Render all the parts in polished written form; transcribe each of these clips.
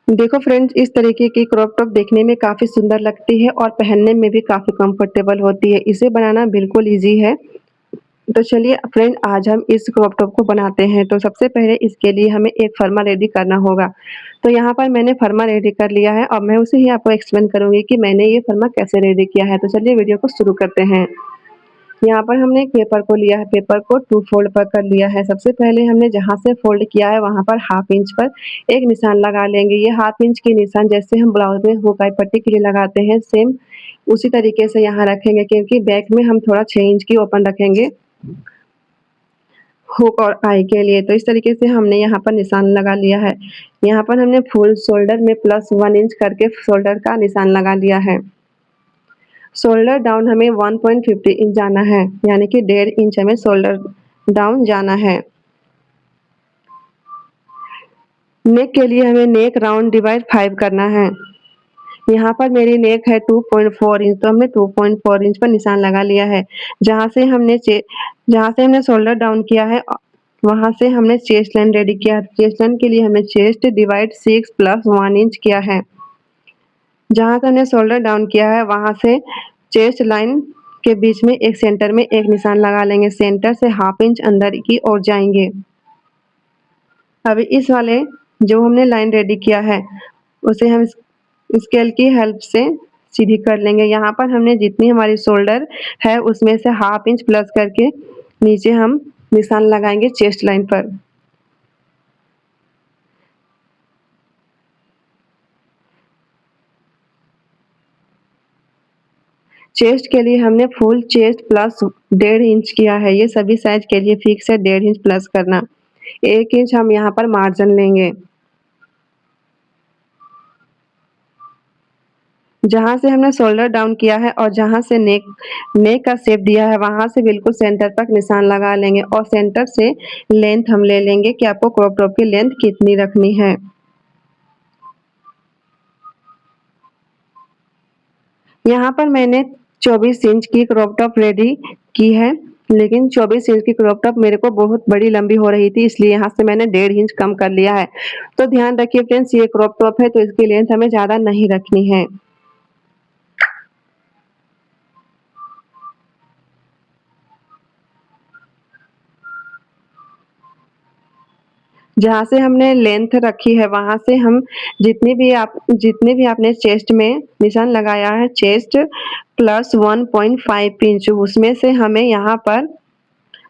देखो फ्रेंड्स, इस तरीके की क्रॉप टॉप देखने में काफ़ी सुंदर लगती है और पहनने में भी काफ़ी कंफर्टेबल होती है। इसे बनाना बिल्कुल ईज़ी है। तो चलिए फ्रेंड, आज हम इस क्रॉप टॉप को बनाते हैं। तो सबसे पहले इसके लिए हमें एक फर्मा रेडी करना होगा। तो यहाँ पर मैंने फर्मा रेडी कर लिया है और मैं उसे ही आपको एक्सप्लेन करूँगी कि मैंने ये फर्मा कैसे रेडी किया है। तो चलिए वीडियो को शुरू करते हैं। यहाँ पर हमने एक पेपर को लिया है, पेपर को 2 फोल्ड पर कर लिया है। सबसे पहले हमने जहाँ से फोल्ड किया है वहाँ पर हाफ इंच पर एक निशान लगा लेंगे। ये हाफ इंच के निशान जैसे हम ब्लाउज़ में हुक आई पट्टी के लिए लगाते हैं, सेम उसी तरीके से यहाँ रखेंगे, क्योंकि बैक में हम थोड़ा 6 इंच की ओपन रखेंगे हुक और आई के लिए। तो इस तरीके से हमने यहाँ पर निशान लगा लिया है। यहाँ पर हमने फुल शोल्डर में प्लस 1 इंच करके शोल्डर का निशान लगा लिया है। शोल्डर डाउन हमें 1.50 इंच जाना है, यानी कि 1.5 इंच हमें शोल्डर डाउन जाना है। नेक के लिए हमें नेक राउंड डिवाइड 5 करना है। यहाँ पर मेरी नेक है 2.4 इंच, तो हमने 2.4 इंच पर निशान लगा लिया है। जहाँ से हमने शोल्डर डाउन किया है वहाँ से हमने चेस्ट लाइन रेडी किया है। चेस्ट लाइन के लिए हमने चेस्ट डिवाइड 6 प्लस 1 इंच किया है। जहाँ से हमने शोल्डर डाउन किया है वहाँ से चेस्ट लाइन के बीच में एक सेंटर में एक निशान लगा लेंगे। सेंटर से हाफ इंच अंदर की ओर जाएंगे। अभी इस वाले जो हमने लाइन रेडी किया है उसे हम स्केल की हेल्प से सीधी कर लेंगे। यहाँ पर हमने जितनी हमारी शोल्डर है उसमें से हाफ इंच प्लस करके नीचे हम निशान लगाएंगे चेस्ट लाइन पर। चेस्ट के लिए हमने फुल चेस्ट प्लस 1.5 इंच किया है। ये सभी साइज के लिए फिक्स है 1.5 इंच प्लस करना। 1 इंच हम यहाँ पर मार्जिन लेंगे। जहाँ से हमने शोल्डर डाउन किया है और जहाँ से नेक का शेप दिया है वहाँ से बिल्कुल सेंटर तक निशान लगा लेंगे और सेंटर से लेंथ हम ले लेंगे कि आपको क्रॉप टॉप की लेंथ कितनी रखनी है। यहाँ पर मैंने 24 इंच की क्रॉप टॉप रेडी की है, लेकिन 24 इंच की क्रॉप टॉप मेरे को बहुत बड़ी लंबी हो रही थी, इसलिए यहाँ से मैंने 1.5 इंच कम कर लिया है। तो ध्यान रखिए फ्रेंड्स, ये क्रॉप टॉप है तो इसकी लेंथ हमें ज़्यादा नहीं रखनी है। जहाँ से हमने लेंथ रखी है वहाँ से हम जितने भी आपने चेस्ट में निशान लगाया है, चेस्ट प्लस 1.5 इंच, उसमें से हमें यहाँ पर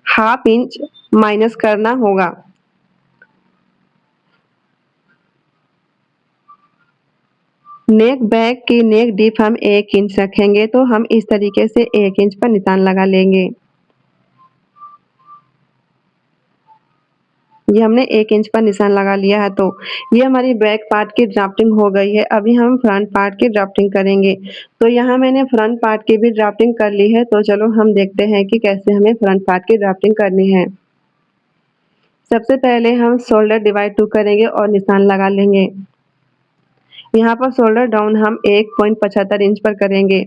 हाफ इंच माइनस करना होगा। नेक बैक की नेक डीप हम 1 इंच रखेंगे, तो हम इस तरीके से 1 इंच पर निशान लगा लेंगे। ये हमने 1 इंच पर निशान लगा लिया है। तो ये हमारी बैक पार्ट की ड्राफ्टिंग हो गई है। अभी हम फ्रंट पार्ट की ड्राफ्टिंग करेंगे। तो यहाँ मैंने फ्रंट पार्ट की भी ड्राफ्टिंग कर ली है, तो चलो हम देखते हैं कि कैसे हमें फ्रंट पार्ट की ड्राफ्टिंग करनी है। सबसे पहले हम शोल्डर डिवाइड 2 करेंगे और निशान लगा लेंगे। यहाँ पर शोल्डर डाउन हम 1.75 इंच पर करेंगे।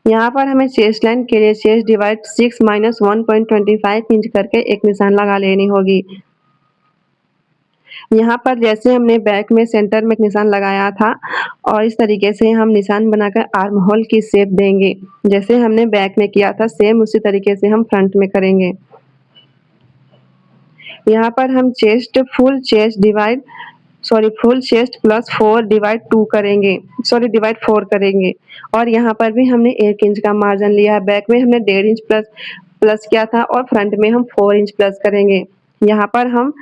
यहाँ पर हमें चेस्ट लाइन के लिए चेस्ट डिवाइड 6 माइनस 1.25 इंच करके एक निशान लगा लेनी होगी। यहाँ पर जैसे हमने बैक में सेंटर में एक निशान लगाया था और इस तरीके से हम निशान बनाकर आर्म होल की शेप देंगे। जैसे हमने बैक में किया था सेम उसी तरीके से हम फ्रंट में करेंगे। यहाँ पर हम फुल चेस्ट प्लस 4 डिवाइड 2 करेंगे, डिवाइड 4 करेंगे और यहाँ पर भी हमने 1 इंच का मार्जिन लिया है। बैक में हमने 1.5 इंच प्लस किया था और फ्रंट में हम 4 इंच प्लस करेंगे। यहाँ पर हम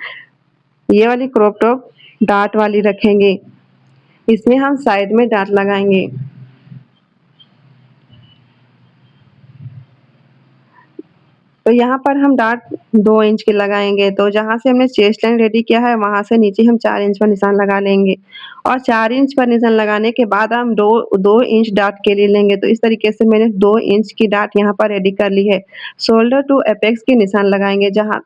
ये वाली क्रॉप टॉप डार्ट वाली रखेंगे। इसमें हम साइड में डार्ट लगाएंगे। तो यहाँ पर हम डार्ट 2 इंच के लगाएंगे। तो जहाँ से हमने चेस्ट लाइन रेडी किया है वहाँ से नीचे हम 4 इंच पर निशान लगा लेंगे और 4 इंच पर निशान लगाने के बाद हम 2 इंच डार्ट के लिए लेंगे। तो इस तरीके से मैंने 2 इंच की डार्ट यहाँ पर रेडी कर ली है। शोल्डर टू एपेक्स के निशान लगाएंगे। जहाँ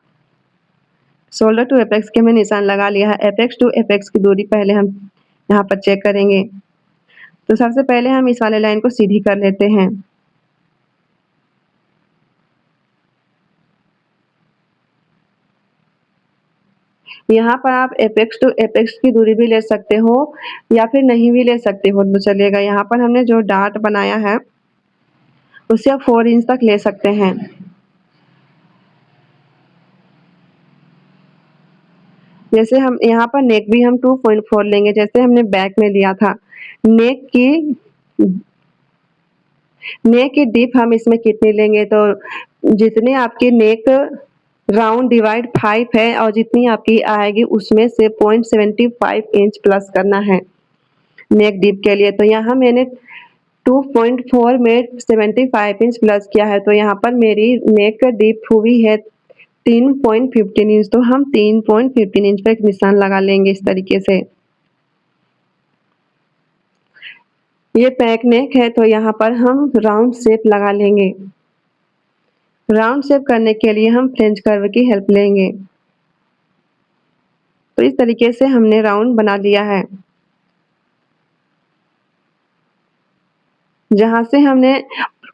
शोल्डर टू एपेक्स के में निशान लगा लिया है। एपेक्स टू एपेक्स की दूरी पहले हम यहाँ पर चेक करेंगे। तो सबसे पहले हम इस वाले लाइन को सीधी कर लेते हैं। यहाँ पर आप एपेक्स टू एपेक्स की दूरी भी ले सकते हो या फिर नहीं भी ले सकते हो तो चलेगा। यहाँ पर हमने जो डार्ट बनाया है, उसे आप 4 इंच तक ले सकते हैं। जैसे हम यहाँ पर नेक भी हम 2.4 लेंगे, जैसे हमने बैक में लिया था। नेक की नेक की डिप हम इसमें कितनी लेंगे, तो जितने आपकी नेक राउंड डिवाइड 5 है और जितनी आपकी आएगी उसमें से 0.75 इंच प्लस करना है, नेक डीप के लिए। तो यहाँ मैंने 2.4 में 75 इंच प्लस किया है, तो यहाँ पर मेरी नेक डीप हुई है 3.15 इंच, तो हम 3.15 इंच पे एक निशान लगा लेंगे इस तरीके से। ये बैक नेक है, तो यहाँ पर हम राउंड शेप लगा लेंगे। राउंड शेप करने के लिए हम फ्रेंच कर्व की हेल्प लेंगे। तो इस तरीके से हमने राउंड बना लिया है। जहाँ से हमने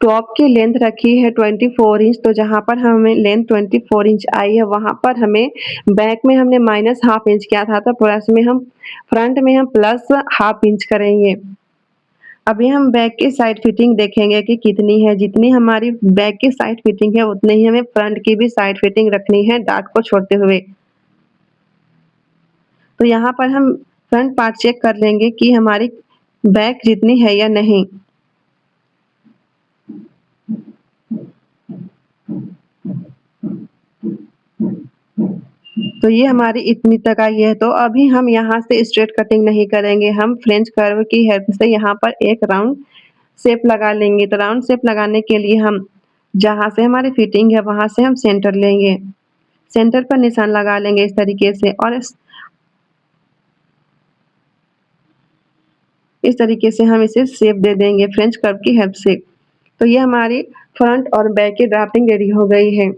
टॉप की लेंथ रखी है 24 इंच, तो जहाँ पर हमें लेंथ 24 इंच आई है, वहाँ पर हमें बैक में हमने माइनस हाफ इंच किया था, तो प्लस में हम फ्रंट में हम प्लस हाफ इंच करेंगे। अभी हम बैक की साइड फिटिंग देखेंगे कि कितनी है, जितनी हमारी बैक की साइड फिटिंग है उतनी ही हमें फ्रंट की भी साइड फिटिंग रखनी है डार्ट को छोड़ते हुए। तो यहाँ पर हम फ्रंट पार्ट चेक कर लेंगे कि हमारी बैक जितनी है या नहीं। तो ये हमारी इतनी तक आई है, तो अभी हम यहाँ से स्ट्रेट कटिंग नहीं करेंगे, हम फ्रेंच कर्व की हेल्प से यहाँ पर एक राउंड शेप लगा लेंगे। तो राउंड शेप लगाने के लिए हम जहाँ से हमारी फिटिंग है वहाँ से हम सेंटर लेंगे। सेंटर पर निशान लगा लेंगे इस तरीके से और इस तरीके से हम इसे शेप दे देंगे फ्रेंच कर्व की हेल्प से। तो ये हमारी फ्रंट और बैक की ड्राफ्टिंग रेडी हो गई है।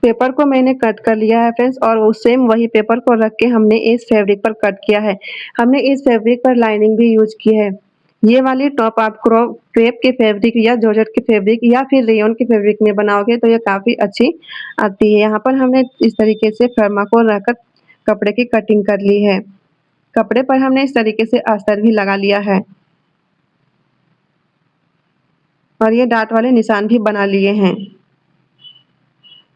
पेपर को मैंने कट कर लिया है फ्रेंड्स और वो सेम वही पेपर को रख के हमने इस फैब्रिक पर कट किया है। हमने इस फैब्रिक पर लाइनिंग भी यूज़ की है। ये वाली टॉप आप क्रेप के फैब्रिक या जॉर्जेट के फैब्रिक या फिर रेयॉन के फैब्रिक में बनाओगे तो ये काफ़ी अच्छी आती है। यहाँ पर हमने इस तरीके से थर्माकोल रखकर कपड़े की कटिंग कर ली है। कपड़े पर हमने इस तरीके से अस्तर भी लगा लिया है। और ये डार्ट वाले निशान भी बना लिए हैं।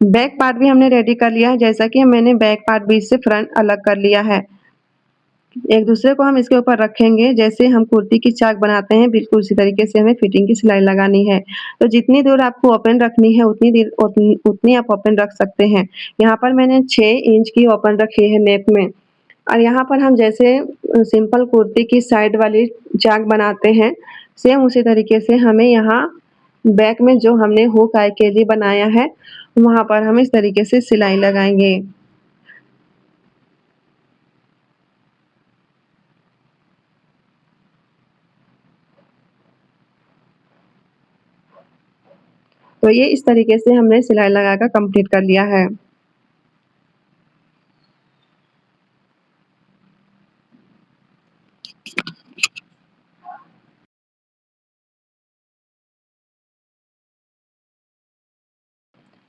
बैक पार्ट भी हमने रेडी कर लिया है, जैसा कि मैंने बैक पार्ट भी इससे फ्रंट अलग कर लिया है। एक दूसरे को हम इसके ऊपर रखेंगे, जैसे हम कुर्ती की चाक बनाते हैं, बिल्कुल उसी तरीके से हमें फिटिंग की सिलाई लगानी है। तो जितनी दूर आपको ओपन रखनी है उतनी आप ओपन रख सकते हैं। यहाँ पर मैंने 6 इंच की ओपन रखी है नेक में और यहाँ पर हम जैसे सिंपल कुर्ती की साइड वाली चाक बनाते हैं, सेम उसी तरीके से हमें यहाँ बैक में जो हमने हुक आई के लिए बनाया है, वहाँ पर हम इस तरीके से सिलाई लगाएँगे। तो ये इस तरीके से हमने सिलाई लगाकर कंप्लीट कर लिया है।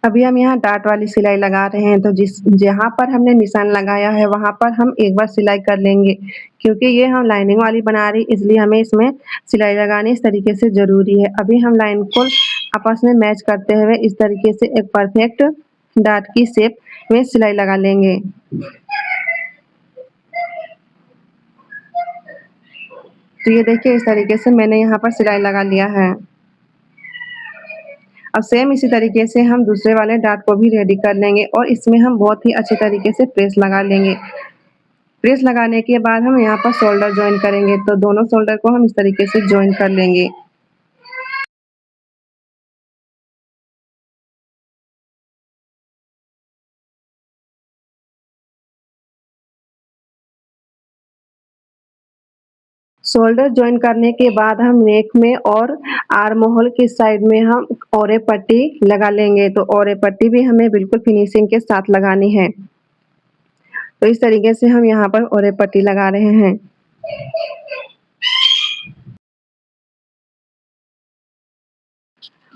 अभी हम यहाँ डार्ट वाली सिलाई लगा रहे हैं, तो जहाँ पर हमने निशान लगाया है वहाँ पर हम एक बार सिलाई कर लेंगे, क्योंकि ये हम लाइनिंग वाली बना रही इसलिए हमें इसमें सिलाई लगानी इस तरीके से ज़रूरी है। अभी हम लाइन को आपस में मैच करते हुए इस तरीके से एक परफेक्ट डार्ट की शेप में सिलाई लगा लेंगे। तो ये देखिए इस तरीके से मैंने यहाँ पर सिलाई लगा लिया है। अब सेम इसी तरीके से हम दूसरे वाले डार्ट को भी रेडी कर लेंगे और इसमें हम बहुत ही अच्छे तरीके से प्रेस लगा लेंगे। प्रेस लगाने के बाद हम यहाँ पर शोल्डर जॉइन करेंगे, तो दोनों शोल्डर को हम इस तरीके से जॉइन कर लेंगे। शोल्डर जॉइन करने के बाद हम नेक में और आर्म होल की साइड में हम औरे पट्टी लगा लेंगे, तो औरे पट्टी भी हमें बिल्कुल फिनिशिंग के साथ लगानी है। तो इस तरीके से हम यहाँ पर औरे पट्टी लगा रहे हैं।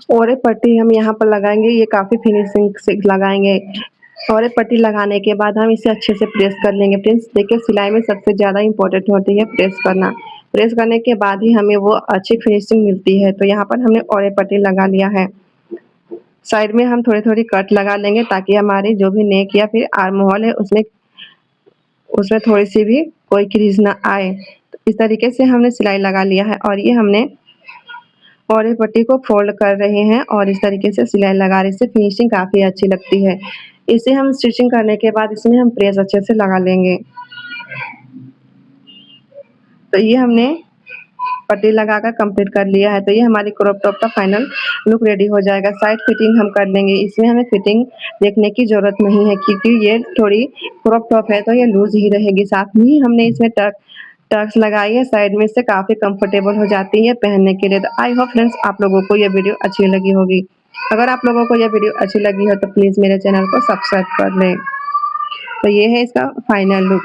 और एक पट्टी हम यहाँ पर लगाएँगे, ये काफ़ी फिनिशिंग से लगाएँगे। और एक पट्टी लगाने के बाद हम इसे अच्छे से प्रेस कर लेंगे। फ्रेंड्स देखिए सिलाई में सबसे ज़्यादा इम्पोर्टेंट होती है प्रेस करना। प्रेस करने के बाद ही हमें वो अच्छी फिनिशिंग मिलती है। तो यहाँ पर हमने और एक पट्टी लगा लिया है। साइड में हम थोड़ी-थोड़ी कट लगा लेंगे ताकि हमारी जो भी नेक या फिर आर्म होल है उसमें उसमें थोड़ी-सी भी कोई क्रीज़ ना आए। तो इस तरीके से हमने सिलाई लगा लिया है और ये हमने और इस पट्टी को फ़ोल्ड कर रहे हैं और इस तरीके से सिलाई लगा रहे हैं, इससे फिनिशिंग काफ़ी अच्छी लगती है। इसे हम स्टिचिंग करने के बाद इसमें हम प्रेस अच्छे से लगा लेंगे। तो ये हमने पट्टी लगाकर कंप्लीट कर लिया है, तो ये हमारी क्रॉप टॉप का फाइनल लुक रेडी हो जाएगा। साइड फिटिंग हम कर लेंगे, इसमें हमें फिटिंग देखने की ज़रूरत नहीं है क्योंकि ये थोड़ी क्रॉप टॉप है तो ये लूज़ ही रहेगी। साथ में ही हमने इसमें टक्स लगाई है साइड में, इससे काफ़ी कंफर्टेबल हो जाती है पहनने के लिए। तो आई होप फ्रेंड्स आप लोगों को ये वीडियो अच्छी लगी होगी। अगर आप लोगों को ये वीडियो अच्छी लगी हो तो प्लीज़ मेरे चैनल को सब्सक्राइब कर लें। तो ये है इसका फाइनल लुक।